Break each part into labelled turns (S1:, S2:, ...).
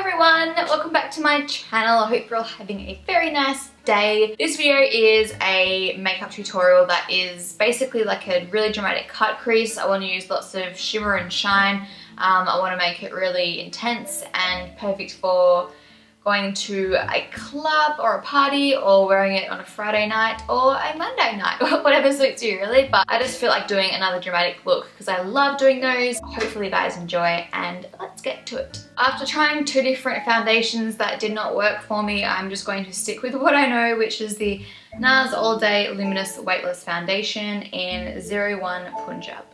S1: everyone, welcome back to my channel. I hope you're all having a very nice day. This video is a makeup tutorial that is basically like a really dramatic cut crease. I want to use lots of shimmer and shine. I want to make it really intense and perfect for going to a club or a party or wearing it on a Friday night or a Monday night, whatever suits you really. But I just feel like doing another dramatic look because I love doing those. Hopefully you guys enjoy, and let's get to it. After trying two different foundations that did not work for me, I'm just going to stick with what I know, which is the NARS All Day Luminous Weightless Foundation in 01 Punjab.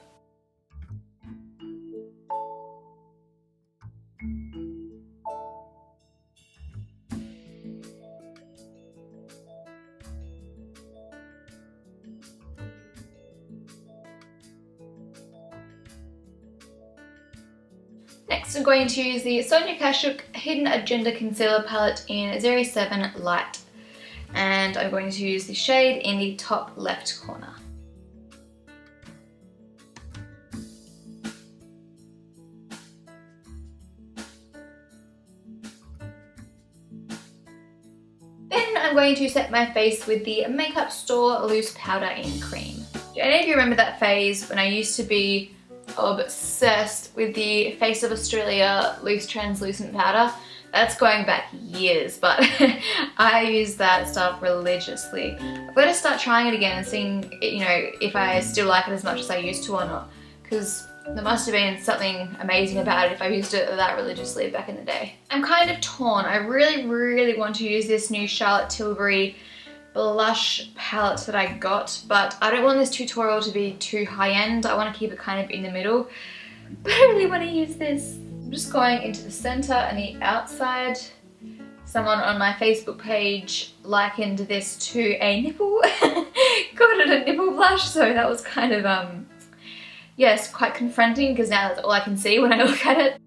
S1: Next, I'm going to use the Sonia Kashuk Hidden Agenda Concealer Palette in 07 Light. And I'm going to use the shade in the top left corner. Then I'm going to set my face with the Makeup Store Loose Powder in Cream. Do any of you remember that phase when I used to be obsessed with the Face of Australia loose translucent powder? That's going back years, but I use that stuff religiously. I've got to start trying it again and seeing, you know, if I still like it as much as I used to or not, because there must have been something amazing about it if I used it that religiously back in the day. I'm kind of torn. I really want to use this new Charlotte Tilbury blush palette that I got, but I don't want this tutorial to be too high-end. I want to keep it kind of in the middle, but I really want to use this. I'm just going into the center and the outside. Someone on my Facebook page likened this to a nipple, called it a nipple blush, so that was kind of, yes, quite confronting because now that's all I can see when I look at it.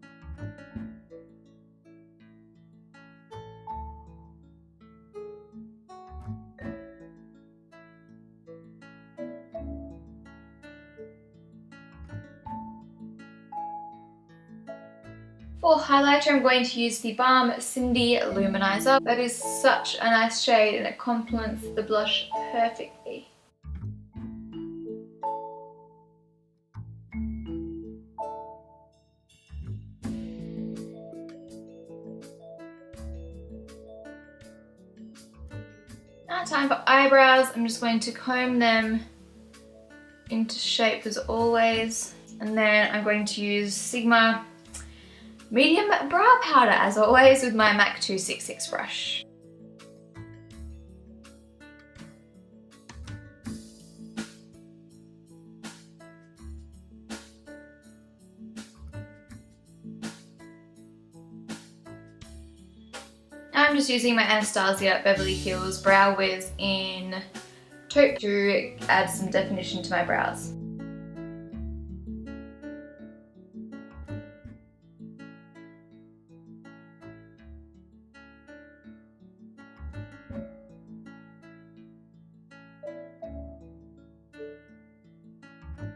S1: For highlighter, I'm going to use the Balm Cindy Luminizer. That is such a nice shade and it complements the blush perfectly. Now time for eyebrows. I'm just going to comb them into shape as always. And then I'm going to use Sigma medium brow powder as always with my MAC 266 brush. Now I'm just using my Anastasia Beverly Hills Brow Wiz in taupe to add some definition to my brows.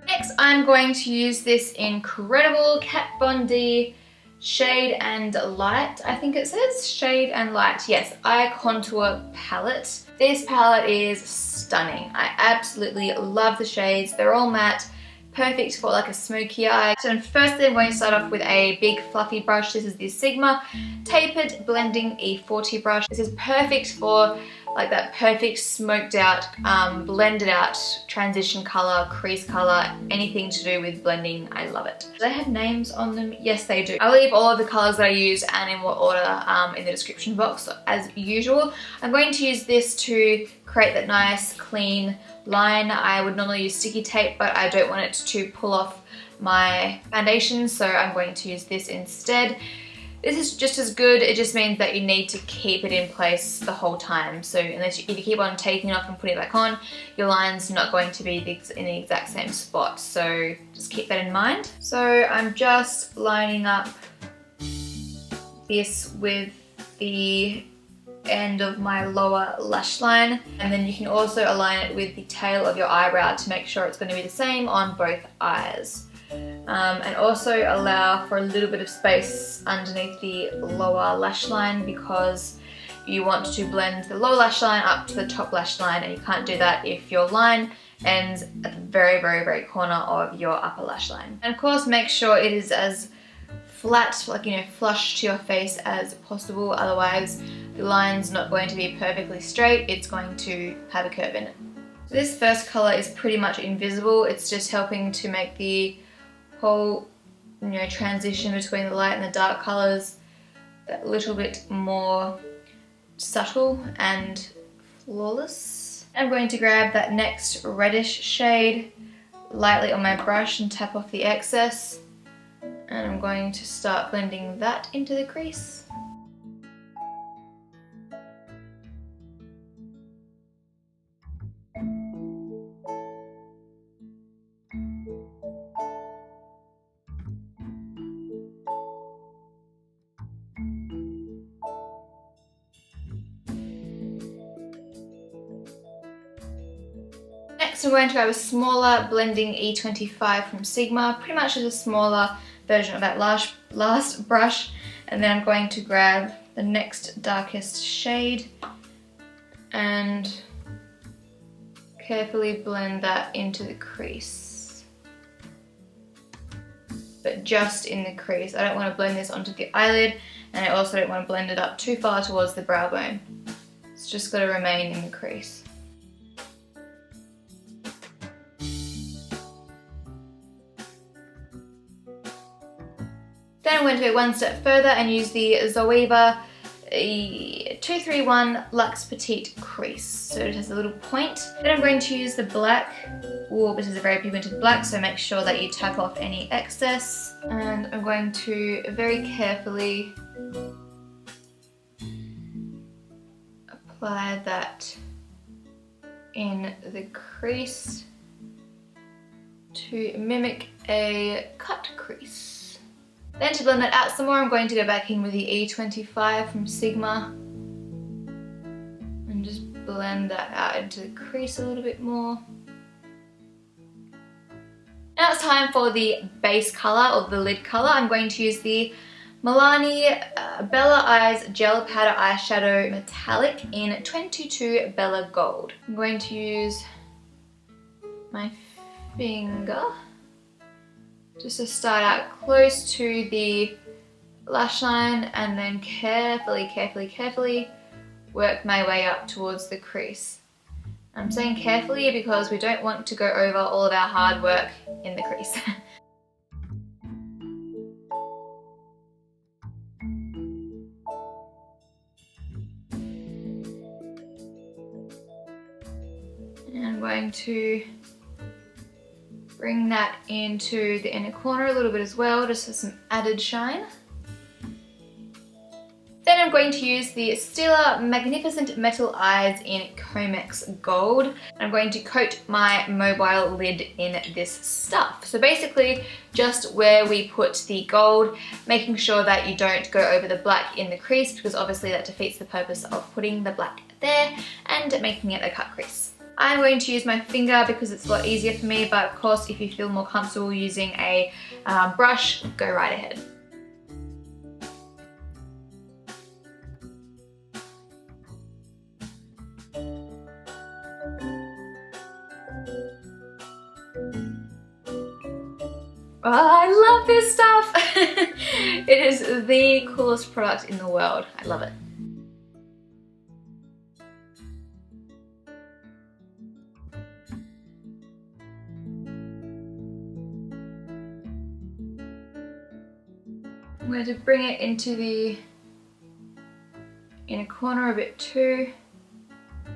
S1: Next, I'm going to use this incredible Kat Von D Shade and Light. I think it says Shade and Light. Yes, Eye Contour Palette. This palette is stunning. I absolutely love the shades. They're all matte, perfect for like a smoky eye. So firstly, I'm going to start off with a big fluffy brush. This is the Sigma Tapered Blending E40 brush. This is perfect for like that perfect smoked out, blended out transition color, crease color, anything to do with blending. I love it. Do they have names on them? Yes, they do. I'll leave all of the colors that I use and in what order in the description box as usual. I'm going to use this to create that nice clean line. I would normally use sticky tape, but I don't want it to pull off my foundation, so I'm going to use this instead. This is just as good, it just means that you need to keep it in place the whole time. So if you keep on taking it off and putting it back on, your line's not going to be in the exact same spot. So just keep that in mind. So I'm just lining up this with the end of my lower lash line, and then you can also align it with the tail of your eyebrow to make sure it's going to be the same on both eyes. and also allow for a little bit of space underneath the lower lash line, because you want to blend the lower lash line up to the top lash line, and you can't do that if your line ends at the very corner of your upper lash line. And of course, make sure it is as flat, like, you know, flush to your face as possible, otherwise the line's not going to be perfectly straight, it's going to have a curve in it. This first colour is pretty much invisible, it's just helping to make the whole, you know, transition between the light and the dark colours a little bit more subtle and flawless. I'm going to grab that next reddish shade lightly on my brush and tap off the excess, and I'm going to start blending that into the crease. Next, I'm going to grab a smaller blending E25 from Sigma, pretty much just a smaller version of that last brush, and then I'm going to grab the next darkest shade and carefully blend that into the crease. But just in the crease. I don't want to blend this onto the eyelid, and I also don't want to blend it up too far towards the brow bone. It's just got to remain in the crease. Then I'm going to go one step further and use the Zoeva 231 Luxe Petite Crease. So it has a little point. Then I'm going to use the black. Ooh, this is a very pigmented black, so make sure that you tap off any excess. And I'm going to very carefully apply that in the crease to mimic a cut crease. Then to blend that out some more, I'm going to go back in with the E25 from Sigma and just blend that out into the crease a little bit more. Now it's time for the base colour, or the lid colour. I'm going to use the Milani Bella Eyes Gel Powder Eyeshadow Metallic in 22 Bella Gold. I'm going to use my finger just to start out close to the lash line, and then carefully work my way up towards the crease. I'm saying carefully because we don't want to go over all of our hard work in the crease. And I'm going to bring that into the inner corner a little bit as well, just for some added shine. Then I'm going to use the Stila Magnificent Metal Eyes in Comex Gold. I'm going to coat my mobile lid in this stuff. So basically, just where we put the gold, making sure that you don't go over the black in the crease, because obviously that defeats the purpose of putting the black there and making it a cut crease. I'm going to use my finger because it's a lot easier for me, but of course if you feel more comfortable using a brush, go right ahead. Oh, I love this stuff! It is the coolest product in the world. I love it. I'm going to bring it into the inner corner a bit too.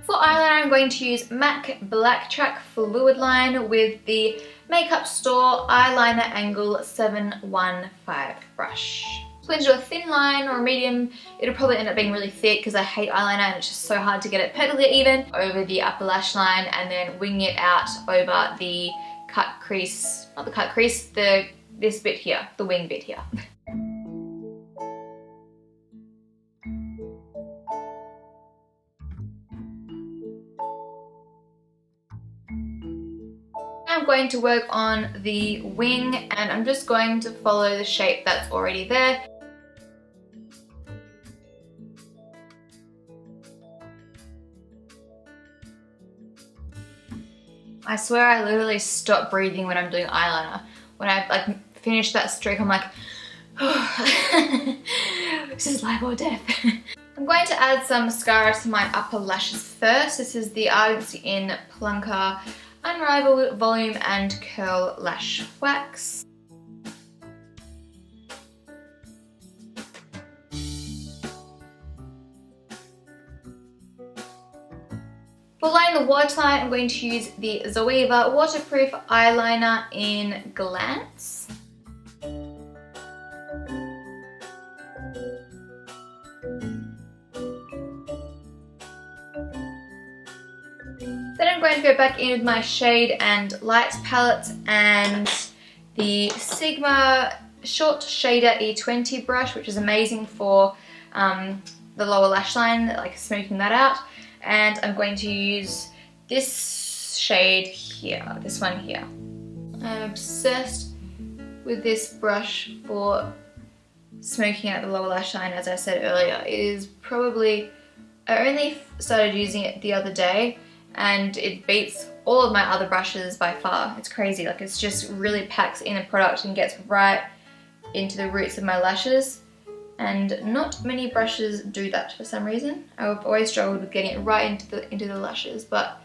S1: For eyeliner, I'm going to use MAC Black Track Fluid Line with the Makeup Store Eyeliner Angle 715 brush. So I'm going to do a thin line or a medium. It'll probably end up being really thick because I hate eyeliner and it's just so hard to get it perfectly even over the upper lash line, and then wing it out over the cut crease, not the cut crease, this bit here, the wing bit here. I'm going to work on the wing, and I'm just going to follow the shape that's already there. I swear I literally stop breathing when I'm doing eyeliner. When I like finish that streak, I'm like, oh, this is life or death. I'm going to add some mascara to my upper lashes first. This is the Ardency in Plunker Unrivaled Volume and Curl Lash Wax. For lining the waterline, I'm going to use the Zoeva Waterproof Eyeliner in Glance. Then I'm going to go back in with my Shade and Light palette and the Sigma Short Shader E20 brush, which is amazing for the lower lash line, like smoothing that out. And I'm going to use this shade here, this one here. I'm obsessed with this brush for smoking out the lower lash line, as I said earlier. It is probably, I only started using it the other day and it beats all of my other brushes by far. It's crazy, like it's just really packs in the product and gets right into the roots of my lashes. And not many brushes do that for some reason. I've always struggled with getting it right into the lashes, but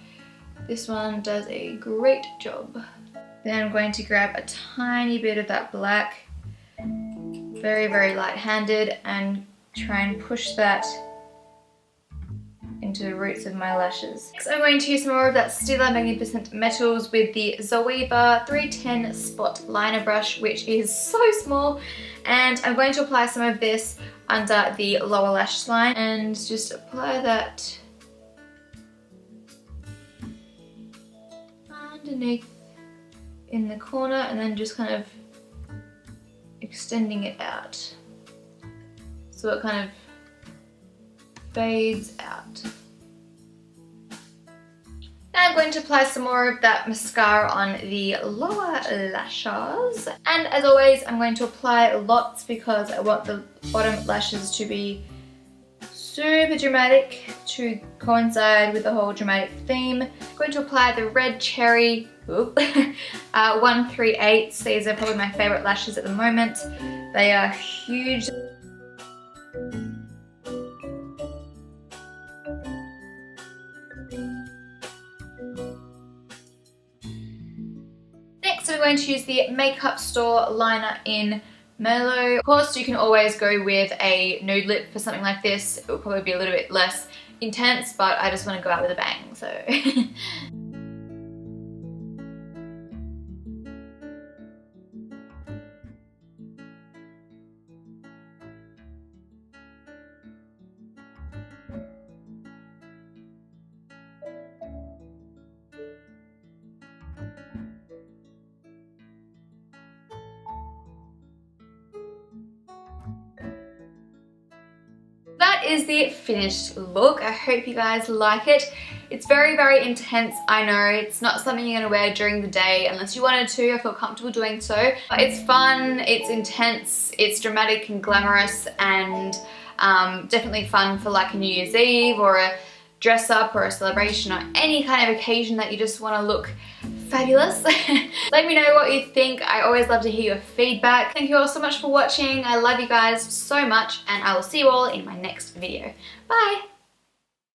S1: this one does a great job. Then I'm going to grab a tiny bit of that black, very, very light-handed, and try and push that into the roots of my lashes. Next, I'm going to use some more of that Stila Magnificent Metals with the Zoeva 310 Spot Liner Brush, which is so small. And I'm going to apply some of this under the lower lash line and just apply that underneath in the corner, and then just kind of extending it out so it kind of fades out. Now I'm going to apply some more of that mascara on the lower lashes. And as always, I'm going to apply lots because I want the bottom lashes to be super dramatic to coincide with the whole dramatic theme. I'm going to apply the Red Cherry 138. These are probably my favorite lashes at the moment. They are huge. Next, we're going to use the Makeup Store liner in Merlot. Of course, you can always go with a nude lip for something like this. It will probably be a little bit less intense, but I just want to go out with a bang, so. That is the finished look. I hope you guys like it. It's very, very intense, I know. It's not something you're gonna wear during the day unless you wanted to. I feel comfortable doing so. But it's fun, it's intense, it's dramatic and glamorous, and definitely fun for like a New Year's Eve or a dress up or a celebration or any kind of occasion that you just wanna look fabulous. Let me know what you think. I always love to hear your feedback. Thank you all so much for watching. I love you guys so much, and I will see you all in my next video. Bye!